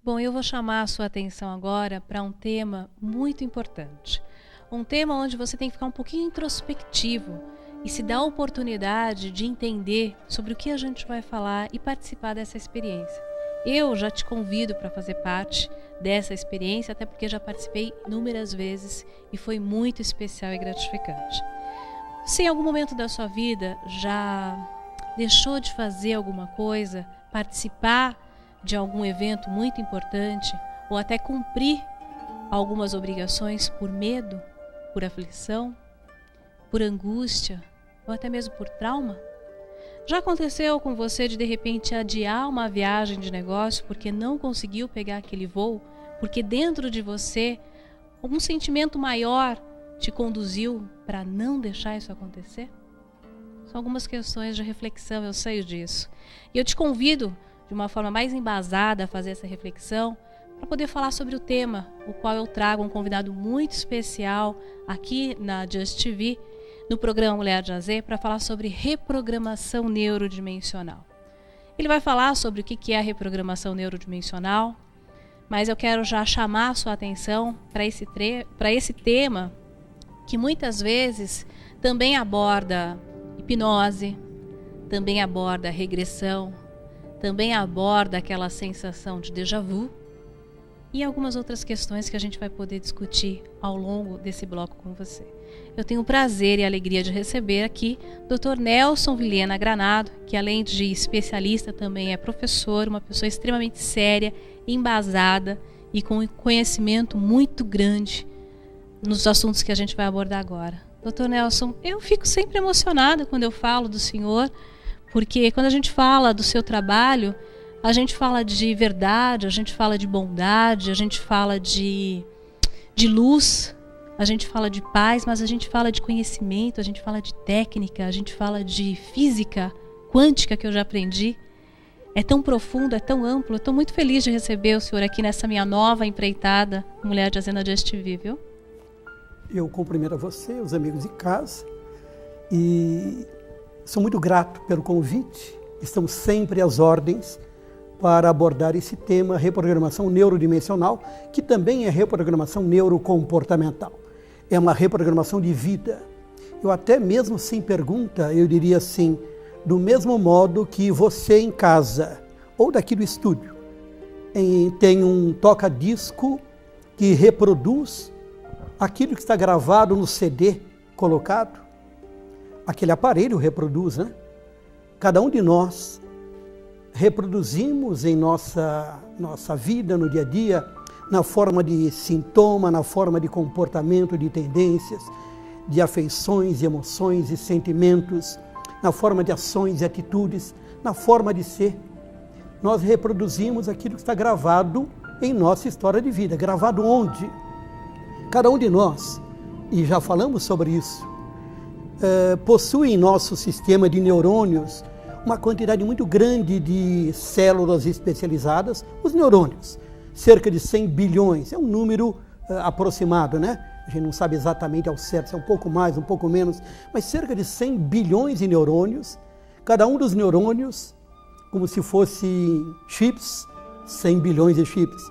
Bom, eu vou chamar a sua atenção agora para um tema muito importante. Um tema onde você tem que ficar um pouquinho introspectivo e se dar a oportunidade de entender sobre o que a gente vai falar e participar dessa experiência. Eu já te convido para fazer parte dessa experiência, até porque já participei inúmeras vezes e foi muito especial e gratificante. Se em algum momento da sua vida já deixou de fazer alguma coisa, participar de algum evento muito importante ou até cumprir algumas obrigações por medo, por aflição, por angústia ou até mesmo por trauma? Já aconteceu com você de repente adiar uma viagem de negócio porque não conseguiu pegar aquele voo, porque dentro de você algum sentimento maior te conduziu para não deixar isso acontecer? São algumas questões de reflexão, eu sei disso. E eu te convido de uma forma mais embasada a fazer essa reflexão para poder falar sobre o tema, o qual eu trago um convidado muito especial aqui na Just TV, no programa Mulher de AZ, para falar sobre reprogramação neurodimensional. Ele vai falar sobre o que é a reprogramação neurodimensional, mas eu quero já chamar a sua atenção para esse tema que muitas vezes também aborda hipnose, também aborda regressão, também aborda aquela sensação de déjà vu e algumas outras questões que a gente vai poder discutir ao longo desse bloco com você. Eu tenho o prazer e a alegria de receber aqui Dr. Nelson Vilhena Granado, que além de especialista também é professor, uma pessoa extremamente séria, embasada e com conhecimento muito grande nos assuntos que a gente vai abordar agora. Dr. Nelson, eu fico sempre emocionada quando eu falo do senhor, porque quando a gente fala do seu trabalho, a gente fala de verdade, a gente fala de bondade, a gente fala de luz, a gente fala de paz, mas a gente fala de conhecimento, a gente fala de técnica, a gente fala de física quântica que eu já aprendi. É tão profundo, é tão amplo. Eu estou muito feliz de receber o senhor aqui nessa minha nova empreitada, Mulher de AZ na Just TV, viu? Eu cumprimento a você, os amigos de casa, e sou muito grato pelo convite. Estamos sempre às ordens para abordar esse tema, reprogramação neurodimensional, que também é reprogramação neurocomportamental. É uma reprogramação de vida. Eu até mesmo sem pergunta, eu diria assim, do mesmo modo que você em casa, ou daqui do estúdio, tem um toca-disco que reproduz aquilo que está gravado no CD colocado, aquele aparelho reproduz, né? Cada um de nós reproduzimos em nossa vida, no dia a dia, na forma de sintoma, na forma de comportamento, de tendências, de afeições, emoções e sentimentos, na forma de ações e atitudes, na forma de ser. Nós reproduzimos aquilo que está gravado em nossa história de vida. Gravado onde? Cada um de nós, e já falamos sobre isso, possui em nosso sistema de neurônios uma quantidade muito grande de células especializadas, os neurônios, cerca de 100 bilhões, é um número aproximado, né? A gente não sabe exatamente ao certo, se é um pouco mais, um pouco menos, mas cerca de 100 bilhões de neurônios, cada um dos neurônios, como se fosse chips, 100 bilhões de chips,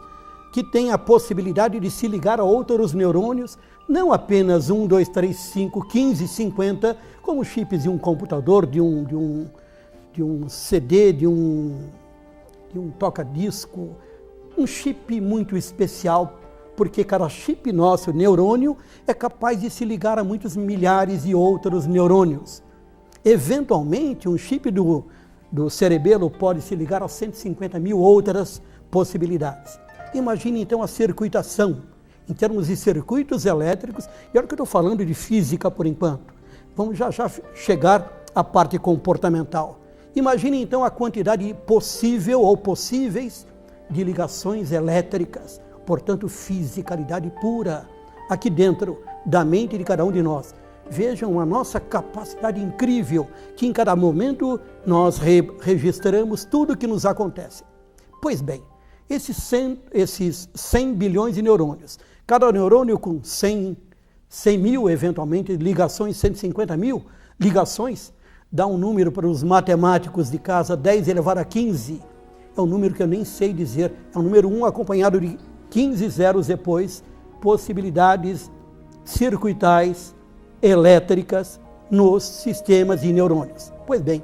que tem a possibilidade de se ligar a outros neurônios, não apenas 1, 2, 3, 5, 15, 50, como chips de um computador, de um CD, de um toca-disco, um chip muito especial, porque cada chip nosso, neurônio, é capaz de se ligar a muitos milhares de outros neurônios. Eventualmente, um chip do cerebelo pode se ligar a 150 mil outras possibilidades. Imagine então a circuitação, em termos de circuitos elétricos, e olha que eu estou falando de física por enquanto. Vamos já chegar à parte comportamental. Imagine então a quantidade possível ou possíveis de ligações elétricas, portanto fisicalidade pura, aqui dentro da mente de cada um de nós. Vejam a nossa capacidade incrível, que em cada momento nós registramos tudo o que nos acontece. Pois bem, esses 100 bilhões de neurônios, cada neurônio com 100 mil, eventualmente, ligações, 150 mil ligações, dá um número para os matemáticos de casa, 10 elevado a 15. é um número que eu nem sei dizer, é um número 1 acompanhado de 15 zeros depois, possibilidades circuitais elétricas nos sistemas de neurônios. Pois bem,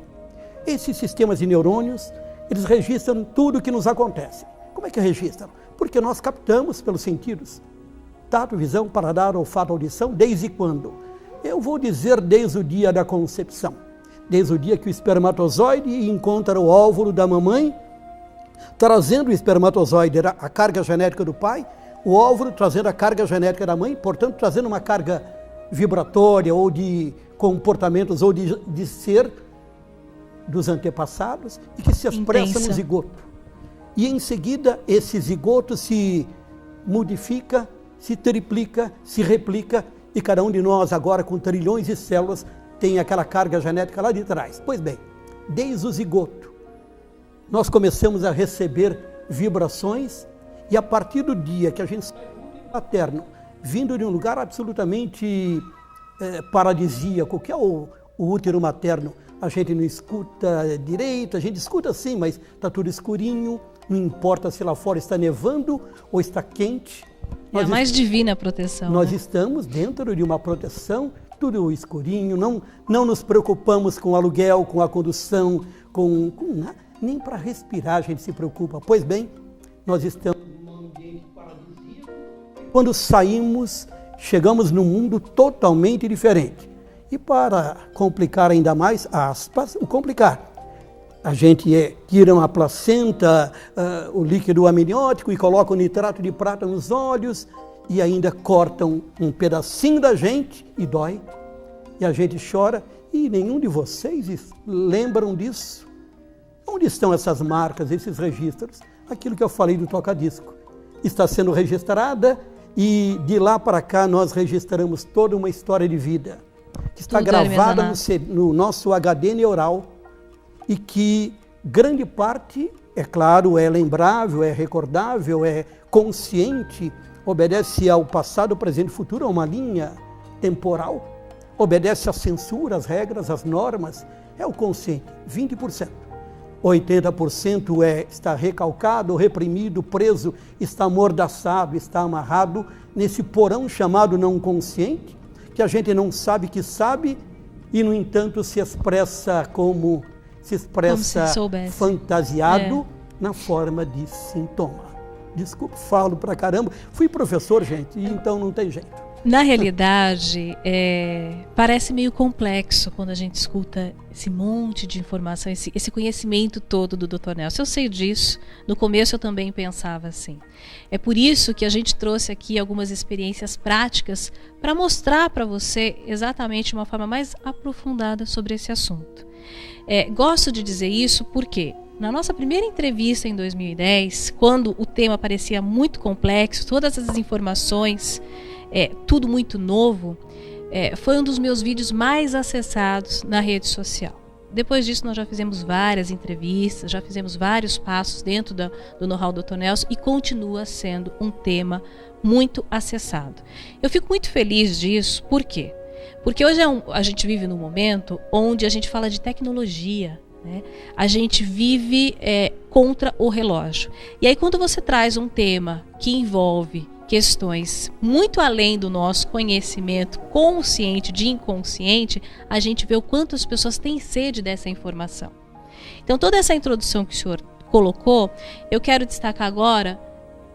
esses sistemas de neurônios, eles registram tudo o que nos acontece. Como é que registram? Porque nós captamos pelos sentidos, tato, visão, paladar, olfato, audição, desde quando? Eu vou dizer desde o dia da concepção, desde o dia que o espermatozoide encontra o óvulo da mamãe, trazendo o espermatozoide a carga genética do pai, o óvulo trazendo a carga genética da mãe, portanto trazendo uma carga vibratória ou de comportamentos ou de ser dos antepassados e que se expressa no zigoto. E em seguida esse zigoto se modifica, se triplica, se replica e cada um de nós agora com trilhões de células tem aquela carga genética lá de trás. Pois bem, desde o zigoto nós começamos a receber vibrações e a partir do dia que a gente sai do útero materno, vindo de um lugar absolutamente paradisíaco, que é o útero materno, a gente não escuta direito, a gente escuta sim, mas está tudo escurinho, não importa se lá fora está nevando ou está quente. É a mais divina proteção. Nós estamos dentro de uma proteção, tudo escurinho, não nos preocupamos com o aluguel, com a condução, com nada, nem para respirar a gente se preocupa. Pois bem, nós estamos num ambiente paradisíaco. Quando saímos, chegamos num mundo totalmente diferente. E para complicar ainda mais, aspas, o complicar, a gente tira a placenta, o líquido amniótico e coloca o nitrato de prata nos olhos e ainda cortam um pedacinho da gente e dói. E a gente chora e nenhum de vocês lembram disso. Onde estão essas marcas, esses registros? Aquilo que eu falei do toca-disco. Está sendo registrada e de lá para cá nós registramos toda uma história de vida que está gravada no nosso HD neural e que grande parte, é claro, é lembrável, é recordável, é consciente, obedece ao passado, presente e futuro, a uma linha temporal, obedece à censura, às regras, às normas, é o consciente, 20%. 80% está recalcado, reprimido, preso, está amordaçado, está amarrado nesse porão chamado não consciente, que a gente não sabe que sabe e, no entanto, se expressa como fantasiado na forma de sintoma. Desculpe, falo pra caramba. Fui professor, gente, e então não tem jeito. Na realidade, parece meio complexo quando a gente escuta esse monte de informação, esse conhecimento todo do Dr. Nelson. Eu sei disso, no começo eu também pensava assim. É por isso que a gente trouxe aqui algumas experiências práticas para mostrar para você exatamente uma forma mais aprofundada sobre esse assunto. Gosto de dizer isso porque na nossa primeira entrevista em 2010, quando o tema parecia muito complexo, todas as informações, tudo muito novo, foi um dos meus vídeos mais acessados na rede social. Depois disso nós já fizemos várias entrevistas, já fizemos vários passos dentro do know-how do Dr. Nelson e continua sendo um tema muito acessado. Eu fico muito feliz disso, por quê? Porque hoje a gente vive num momento onde a gente fala de tecnologia, né? A gente vive contra o relógio. E aí quando você traz um tema que envolve questões muito além do nosso conhecimento consciente de inconsciente, a gente vê o quanto as pessoas têm sede dessa informação. Então toda essa introdução que o senhor colocou, eu quero destacar agora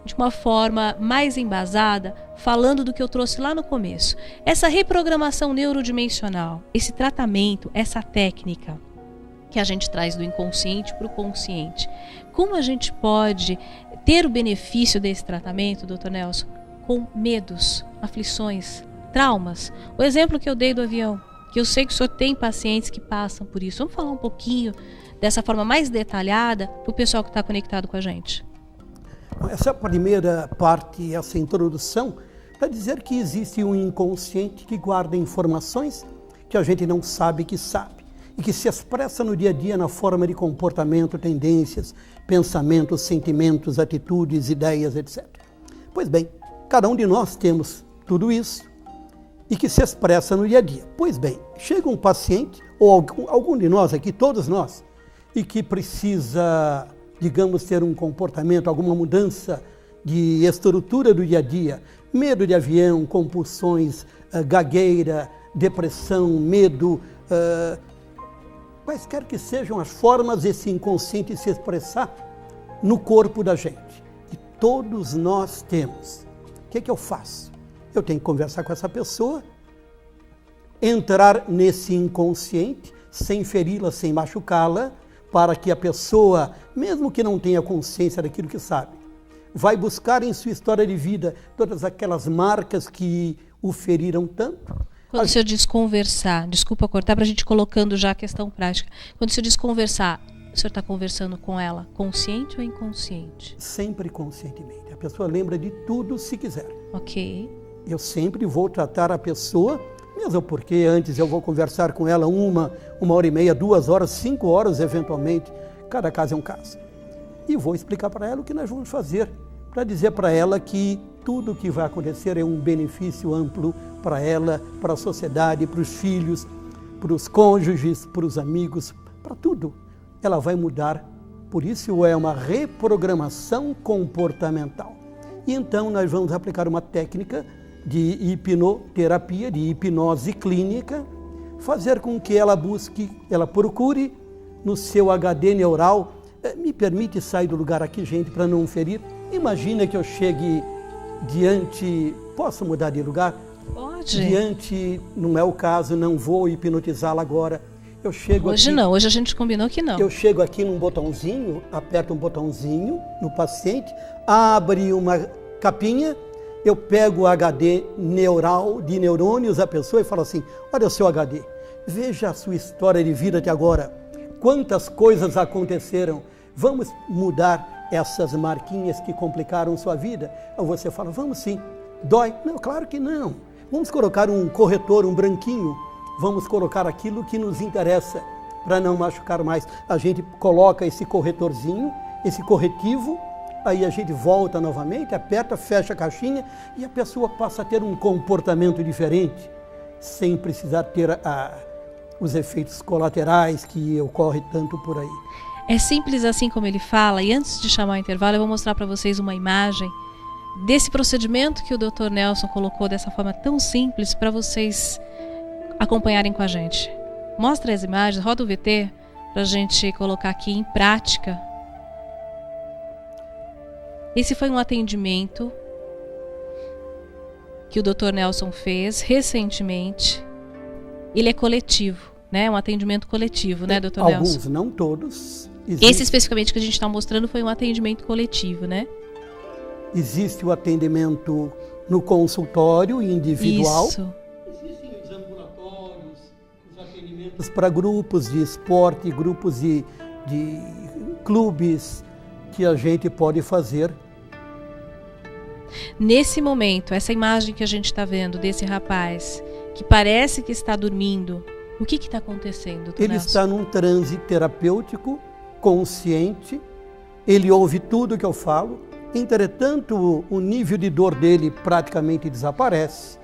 de uma forma mais embasada, falando do que eu trouxe lá no começo. Essa reprogramação neurodimensional, esse tratamento, essa técnica que a gente traz do inconsciente para o consciente. Como a gente pode ter o benefício desse tratamento, Dr. Nelson, com medos, aflições, traumas? O exemplo que eu dei do avião, que eu sei que o senhor tem pacientes que passam por isso. Vamos falar um pouquinho dessa forma mais detalhada para o pessoal que está conectado com a gente. Essa primeira parte, essa introdução, para dizer que existe um inconsciente que guarda informações que a gente não sabe que sabe e que se expressa no dia a dia na forma de comportamento, tendências, pensamentos, sentimentos, atitudes, ideias, etc. Pois bem, cada um de nós temos tudo isso e que se expressa no dia a dia. Pois bem, chega um paciente, ou algum de nós aqui, todos nós, e que precisa digamos, ter um comportamento, alguma mudança de estrutura do dia a dia, medo de avião, compulsões, gagueira, depressão, medo, quaisquer que sejam as formas desse inconsciente se expressar no corpo da gente. E todos nós temos. O que eu faço? Eu tenho que conversar com essa pessoa, entrar nesse inconsciente, sem feri-la, sem machucá-la, para que a pessoa, mesmo que não tenha consciência daquilo que sabe, vai buscar em sua história de vida todas aquelas marcas que o feriram tanto. Quando o senhor diz conversar, desculpa cortar para a gente colocando já a questão prática. Quando o senhor diz conversar, o senhor está conversando com ela consciente ou inconsciente? Sempre conscientemente. A pessoa lembra de tudo se quiser. Ok. Eu sempre vou tratar a pessoa, mesmo porque antes eu vou conversar com ela uma hora e meia, 2 horas, 5 horas eventualmente. Cada caso é um caso. E vou explicar para ela o que nós vamos fazer, para dizer para ela que tudo o que vai acontecer é um benefício amplo para ela, para a sociedade, para os filhos, para os cônjuges, para os amigos, para tudo. Ela vai mudar, por isso é uma reprogramação comportamental. E então nós vamos aplicar uma técnica de hipnoterapia, de hipnose clínica, fazer com que ela procure no seu HD neural. Me permite sair do lugar aqui, gente, para não ferir. Imagina que eu chegue diante... Posso mudar de lugar? Pode. Diante, não é o caso, não vou hipnotizá-la agora. Eu chego hoje aqui, não, hoje a gente combinou que não. Eu chego aqui num botãozinho, aperto um botãozinho no paciente, abre uma capinha, eu pego o HD neural de neurônios da pessoa e falo assim, olha o seu HD, veja a sua história de vida até agora, quantas coisas aconteceram, vamos mudar essas marquinhas que complicaram sua vida? Ou você fala, vamos sim, dói? Não, claro que não. Vamos colocar um corretor, um branquinho, vamos colocar aquilo que nos interessa para não machucar mais. A gente coloca esse corretorzinho, esse corretivo, aí a gente volta novamente, aperta, fecha a caixinha e a pessoa passa a ter um comportamento diferente, sem precisar ter os efeitos colaterais que ocorrem tanto por aí. É simples assim como ele fala, e antes de chamar o intervalo eu vou mostrar para vocês uma imagem desse procedimento que o Dr. Nelson colocou dessa forma tão simples para vocês acompanharem com a gente. Mostra as imagens, roda o VT para a gente colocar aqui em prática. Esse foi um atendimento que o Dr. Nelson fez recentemente. Ele é coletivo, né? Um atendimento coletivo, né, Dr. Nelson? Alguns, não todos. Esse especificamente que a gente está mostrando foi um atendimento coletivo, né? Existe o atendimento no consultório individual. Isso. Existem os ambulatórios, os atendimentos para grupos de esporte, grupos de clubes que a gente pode fazer. Nesse momento, essa imagem que a gente está vendo desse rapaz, que parece que está dormindo, o que está acontecendo, Dr. Ele Nelson? está num transe terapêutico, consciente, ele ouve tudo que eu falo, entretanto, o nível de dor dele praticamente desaparece.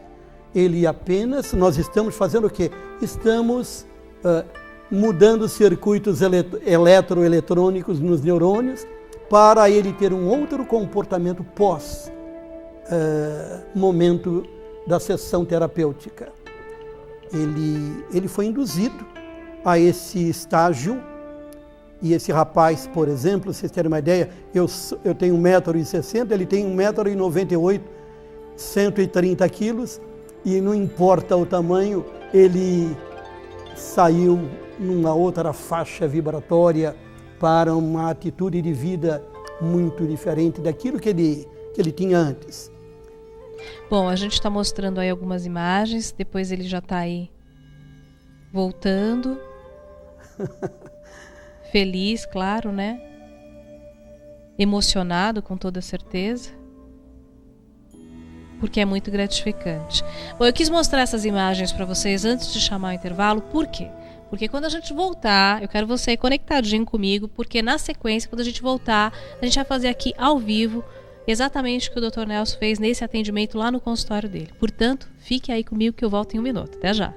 Nós estamos fazendo o quê? Estamos mudando circuitos eletroeletrônicos nos neurônios para ele ter um outro comportamento pós momento da sessão terapêutica. Ele foi induzido a esse estágio, e esse rapaz, por exemplo, vocês terem uma ideia, eu tenho 1,60 m, ele tem 1,98 m, 130 quilos, e não importa o tamanho, ele saiu numa outra faixa vibratória para uma atitude de vida muito diferente daquilo que ele tinha antes. Bom, a gente está mostrando aí algumas imagens, depois ele já está aí voltando. Feliz, claro, né? Emocionado, com toda certeza. Porque é muito gratificante. Bom, eu quis mostrar essas imagens para vocês antes de chamar o intervalo. Por quê? Porque quando a gente voltar, eu quero você conectadinho comigo, porque na sequência, quando a gente voltar, a gente vai fazer aqui ao vivo exatamente o que o Dr. Nelson fez nesse atendimento lá no consultório dele. Portanto, fique aí comigo que eu volto em 1 minuto. Até já!